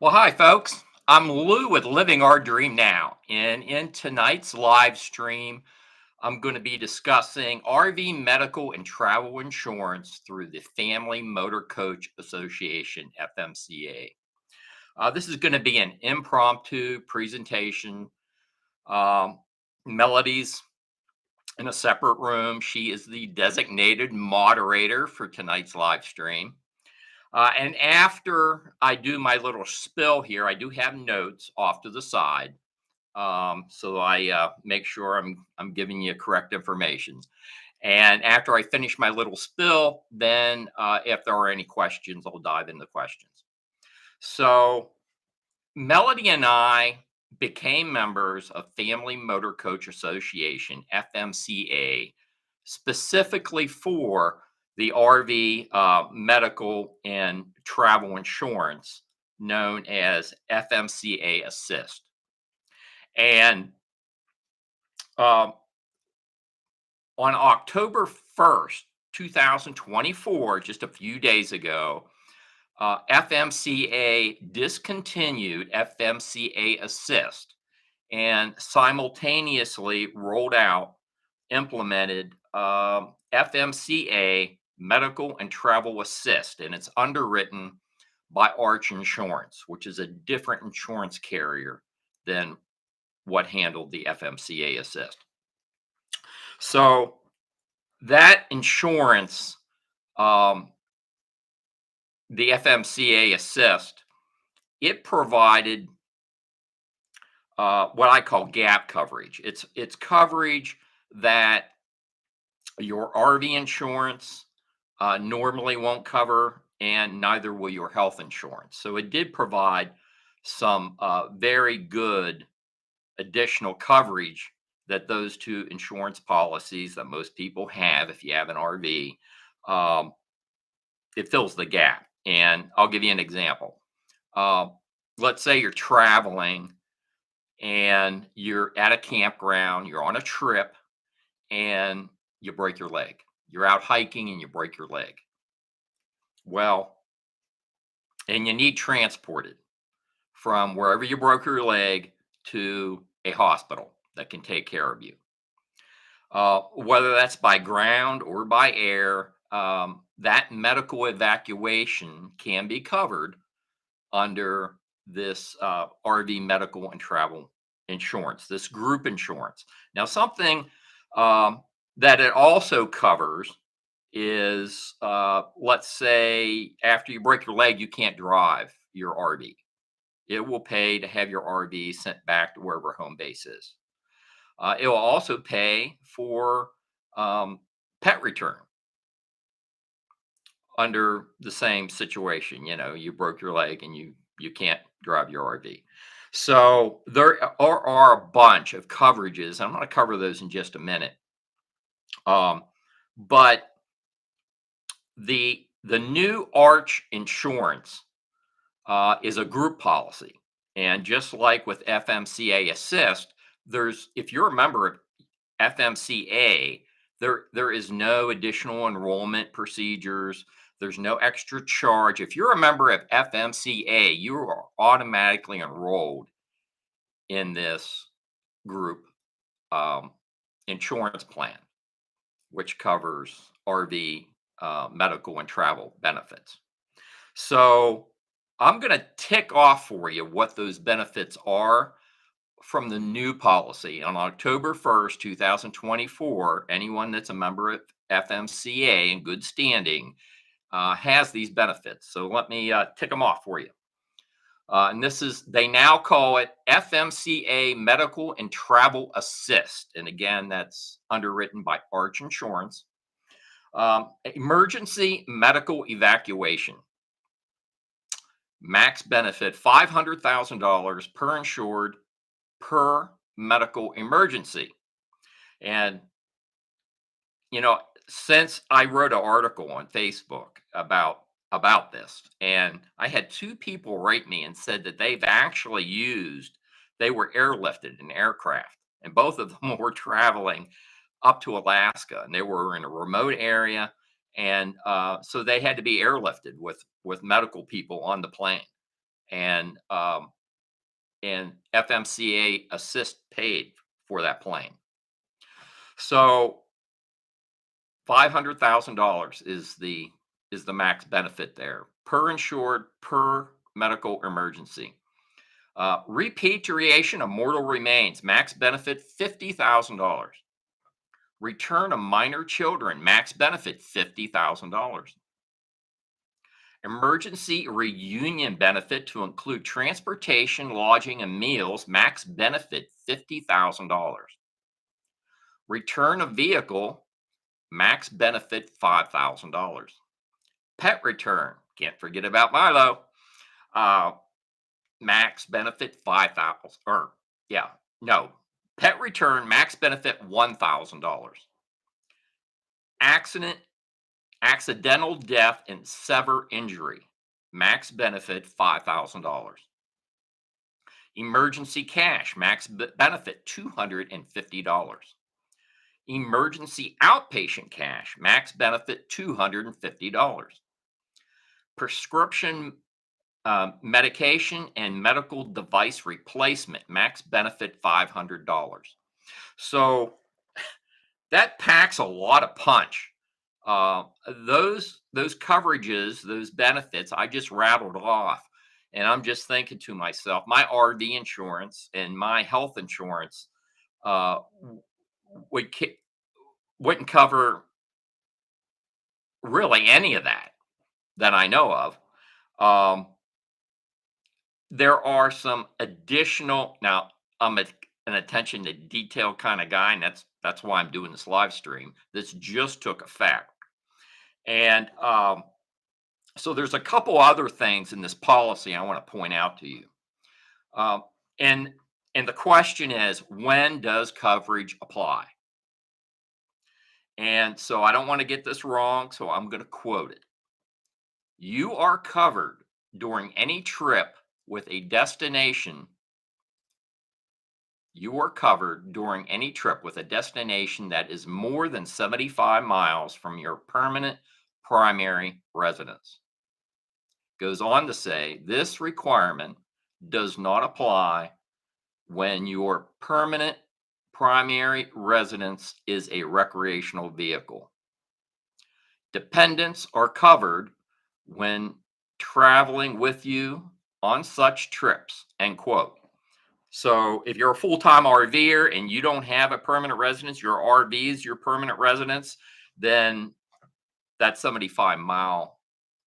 Well, hi, folks. I'm Lou with Living Our Dream Now. And in tonight's live stream, I'm going to be discussing RV medical and travel insurance through the Family Motor Coach Association, FMCA. This is going to be an impromptu presentation. Um, Melody's in a separate room. She is the designated moderator for tonight's live stream. And after I do my little spill here, I do have notes off to the side, so I make sure I'm giving you correct information. And after I finish my little spill, then if there are any questions, I'll dive into questions. So Melody and I became members of Family Motor Coach Association (FMCA) specifically for the RV medical and travel insurance known as FMCA Assist. And um, on October 1st, 2024, just a few days ago, FMCA discontinued FMCA Assist and simultaneously rolled out, implemented FMCA Medical and Travel Assist, and it's underwritten by Arch Insurance, which is a different insurance carrier than what handled the FMCA Assist. So that insurance, um, the FMCA Assist, it provided what I call gap coverage. It's coverage that your RV insurance normally won't cover, and neither will your health insurance. So it did provide some very good additional coverage that those two insurance policies that most people have, if you have an RV, um, it fills the gap. And I'll give you an example. Uh, let's say you're traveling and you're at a campground, you're on a trip, and you break your leg. You're out hiking and you break your leg. Well, and you need transported from wherever you broke your leg to a hospital that can take care of you. Whether that's by ground or by air, that medical evacuation can be covered under this RV medical and travel insurance, this group insurance. Now, something um, that it also covers is, let's say, after you break your leg, you can't drive your RV. It will pay to have your RV sent back to wherever home base is. It will also pay for um, pet return under the same situation. You know, you broke your leg and you can't drive your RV. So there are a bunch of coverages. I'm going to cover those in just a minute. But the new Arch insurance is a group policy, and just like with FMCA Assist, there's if you're a member of FMCA, there is no additional enrollment procedures. There's no extra charge. If you're a member of FMCA, you are automatically enrolled in this group um, insurance plan, which covers RV medical and travel benefits. So I'm going to tick off for you what those benefits are from the new policy. On October 1st, 2024, anyone that's a member of FMCA in good standing has these benefits. So let me tick them off for you. And this is, they now call it FMCA Medical and Travel Assist. And again, that's underwritten by Arch Insurance. Emergency medical evacuation. Max benefit $500,000 per insured per medical emergency. And, you know, since I wrote an article on Facebook about this, and I had two people write me and said that they've actually they were airlifted in aircraft, and both of them were traveling up to Alaska, and they were in a remote area, and so they had to be airlifted with medical people on the plane. and FMCA assist paid for that plane. So $500,000 is the max benefit there per insured per medical emergency. Repatriation of mortal remains, max benefit $50,000. Return of minor children, max benefit $50,000. Emergency reunion benefit to include transportation, lodging, and meals, max benefit $50,000. Return of vehicle, max benefit $5,000. Pet return, can't forget about Milo. Max benefit 5,000, or yeah, no. Pet return, max benefit $1,000. Accident, accidental death and severe injury, max benefit $5,000. Emergency cash, max benefit $250. Emergency outpatient cash, max benefit $250. Prescription medication and medical device replacement, max benefit $500. So that packs a lot of punch. Those coverages, those benefits, I just rattled off, and I'm just thinking to myself, my RV insurance and my health insurance uh, would wouldn't cover really any of that I know of. Um, there are some additional now. An attention to detail kind of guy, and that's why I'm doing this live stream. This just took effect, and so there's a couple other things in this policy I want to point out to you. Um, and and the question is, when does coverage apply? And so I don't want to get this wrong, so I'm going to quote it. You are covered during any trip with a destination. You are covered during any trip with a destination that is more than 75 miles from your permanent primary residence. Goes on to say this requirement does not apply when your permanent primary residence is a recreational vehicle. Dependents are covered when traveling with you on such trips, end quote. So if you're a full-time RVer and you don't have a permanent residence, your RV is your permanent residence, then that 75-mile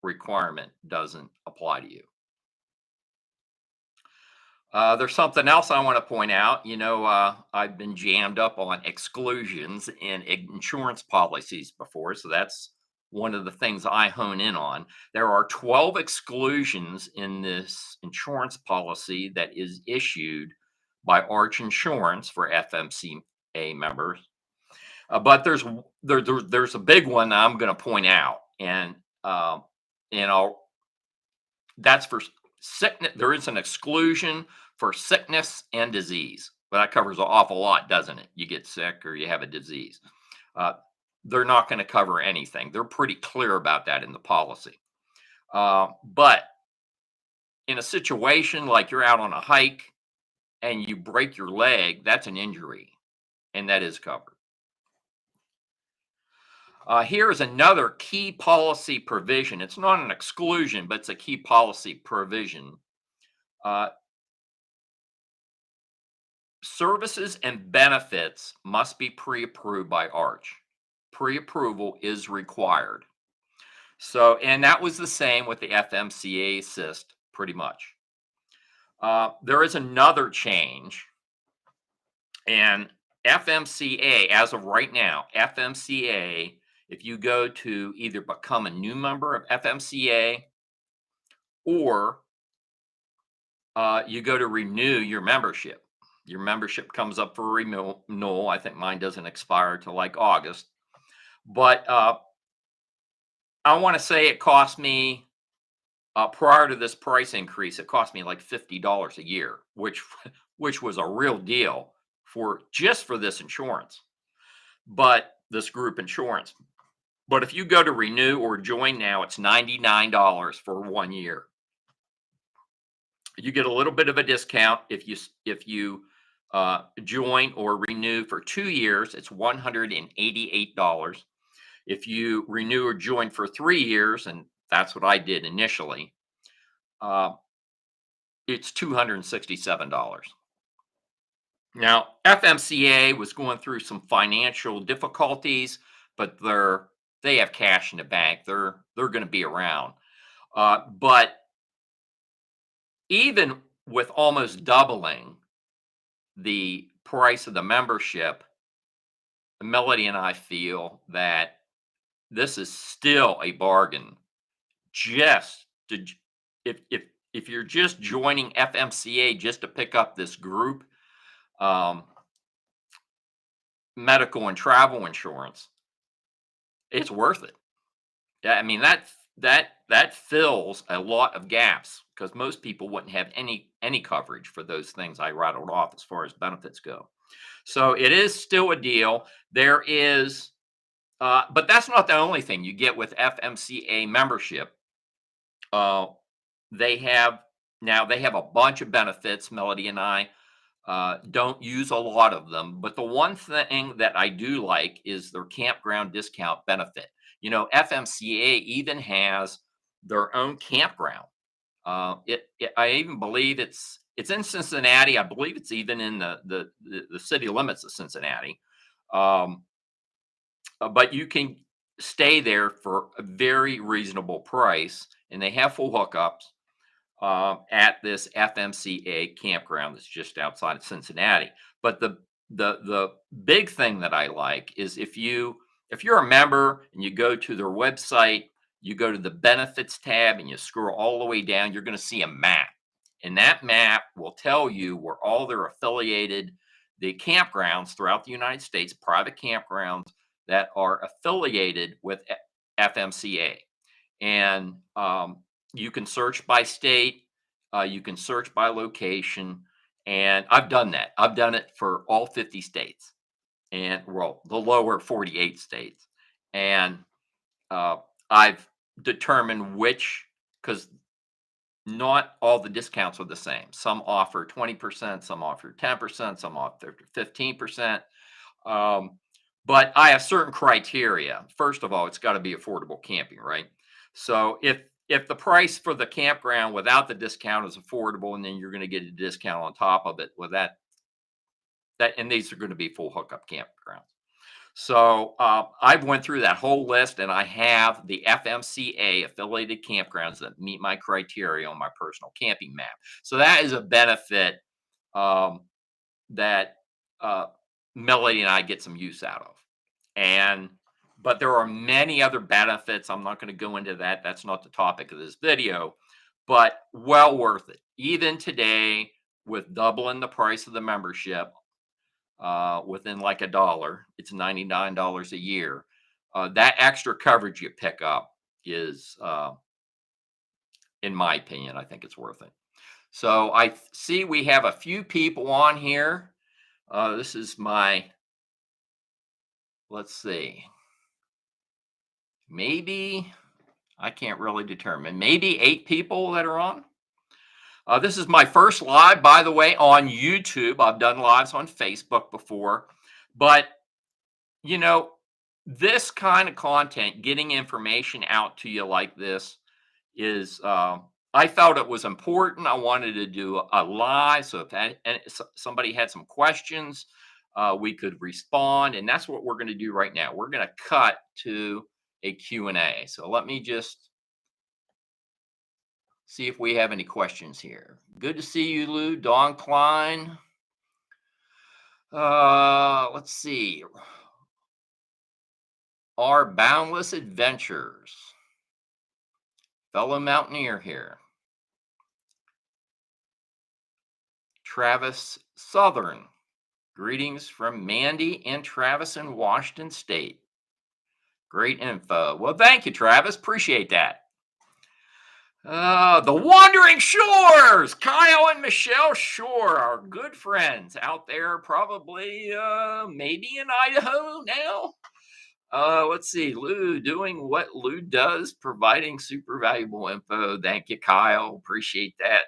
requirement doesn't apply to you. There's something else I want to point out. I've been jammed up on exclusions in insurance policies before, so that's one of the things I hone in on. There are 12 exclusions in this insurance policy that is issued by Arch Insurance for FMCA members. But there's a big one that I'm going to point out, and that's for sickness. There is an exclusion for sickness and disease. But that covers an awful lot, doesn't it? You get sick or you have a disease. Uh, they're not going to cover anything. They're pretty clear about that in the policy. But in a situation like you're out on a hike and you break your leg, that's an injury, and that is covered. Here is another key policy provision. It's not an exclusion, but it's a key policy provision. Uh, Services and benefits must be pre-approved by Arch. Pre-approval is required. So, and that was the same with the FMCA assist, pretty much. There is another change, and FMCA, as of right now, FMCA, if you go to either become a new member of FMCA or you go to renew your membership. Your membership comes up for renewal. I think mine doesn't expire till like August. But I want to say it cost me, prior to this price increase, it cost me like $50 a year, which was a real deal for just for this insurance, but this group insurance. But if you go to renew or join now, it's $99 for 1 year. You get a little bit of a discount if you join or renew for 2 years. It's $188. If you renew or join for 3 years, and that's what I did initially, uh, it's $267. Now, FMCA was going through some financial difficulties, but they have cash in the bank. They're going to be around. But even with almost doubling the price of the membership, Melody and I feel that this is still a bargain. Just to if you're just joining FMCA just to pick up this group um, medical and travel insurance, it's worth it. Yeah, I mean that fills a lot of gaps because most people wouldn't have any coverage for those things I rattled off as far as benefits go. So it is still a deal. There is, but that's not the only thing you get with FMCA membership. Uh, they have they have a bunch of benefits. Melody and I don't use a lot of them, but the one thing that I do like is their campground discount benefit. You know, FMCA even has their own campground. I even believe it's in Cincinnati. I believe it's even in the city limits of Cincinnati. Um, but you can stay there for a very reasonable price, and they have full hookups at this FMCA campground that's just outside of Cincinnati. But the big thing that I like is if you're a member and you go to their website, you go to the benefits tab and you scroll all the way down, you're going to see a map. And that map will tell you where all their affiliated the campgrounds throughout the United States, private campgrounds that are affiliated with FMCA. And you can search by state, you can search by location, and I've done that. I've done it for all 50 states and well, the lower 48 states. And uh, I've determined which, because not all the discounts are the same. Some offer 20%, some offer 10%, some offer 15%. Um, but I have certain criteria. First of all, it's got to be affordable camping, right? So if the price for the campground without the discount is affordable, and then you're going to get a discount on top of it with that, and these are going to be full hookup campgrounds. So I've went through that whole list, and I have the FMCA affiliated campgrounds that meet my criteria on my personal camping map. So that is a benefit um, that uh, Melody and I get some use out of. And but there are many other benefits. I'm not going to go into that. That's not the topic of this video, but well worth it. Even today, with doubling the price of the membership, within like a dollar, it's $99 a year. That extra coverage you pick up is, in my opinion, I think it's worth it. So I see we have a few people on here. This is my, let's see, maybe, I can't really determine, maybe 8 people that are on. This is my first live, by the way, on YouTube. I've done lives on Facebook before, but you know, this kind of content, getting information out to you like this is, I felt it was important. I wanted to do a live. So if somebody had some questions, we could respond. And that's what we're going to do right now. We're going to cut to a Q&A. So let me just see if we have any questions here. Good to see you, Lou. Dawn Klein. Let's see. Our Boundless Adventures. Fellow mountaineer here. Travis Southern. Greetings from Mandy and Travis in Washington State. Great info. Well, thank you, Travis. Appreciate that. The Wandering Shores. Kyle and Michelle Shore, our good friends out there, probably maybe in Idaho now. Let's see. Lou doing what Lou does, providing super valuable info. Thank you, Kyle. Appreciate that.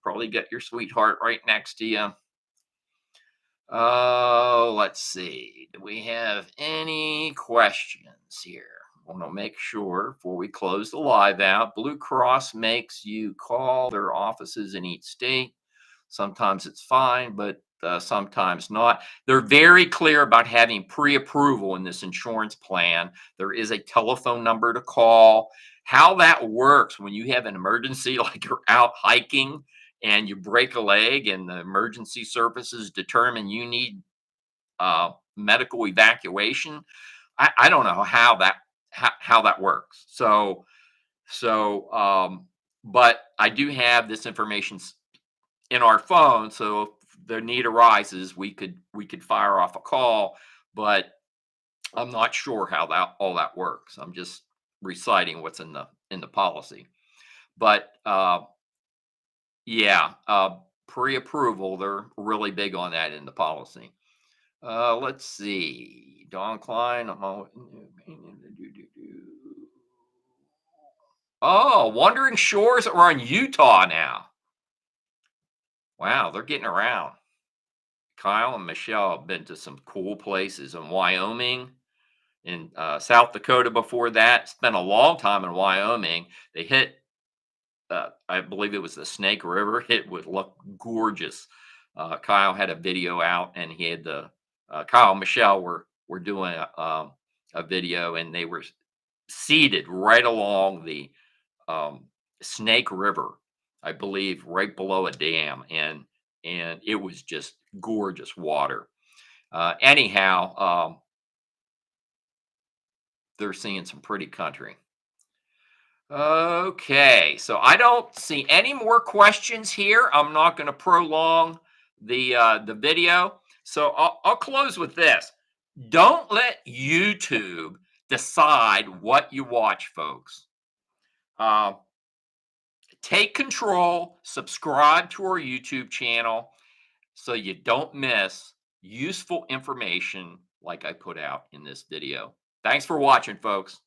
probably got your sweetheart right next to you. Oh, let's see. Do we have any questions here? Want to make sure before we close the live out. Blue Cross makes you call their offices in each state. Sometimes it's fine, but sometimes not. They're very clear about having pre-approval in this insurance plan. There is a telephone number to call. How that works when you have an emergency, like you're out hiking and you break a leg, and the emergency services determine you need medical evacuation. I don't know how that works. But I do have this information in our phone, so if the need arises, we could fire off a call. But I'm not sure how that all that works. I'm just reciting what's in the policy. But yeah, pre-approval, they're really big on that in the policy. Let's see. Don Klein. Oh, Wandering Shores are in Utah now. Wow, they're getting around. Kyle and Michelle have been to some cool places in Wyoming, in South Dakota before that. Spent a long time in Wyoming. They hit, I believe it was the Snake River. It would look gorgeous. Kyle had a video out, and he had Kyle and Michelle were doing a video, and they were seated right along the um, Snake River, I believe, right below a dam, and it was just gorgeous water. Anyhow, they're seeing some pretty country. Okay, so I don't see any more questions here. I'm not going to prolong the video, so I'll close with this. Don't let YouTube decide what you watch, folks. Uh, Take control. Subscribe to our YouTube channel so you don't miss useful information like I put out in this video. Thanks for watching, folks.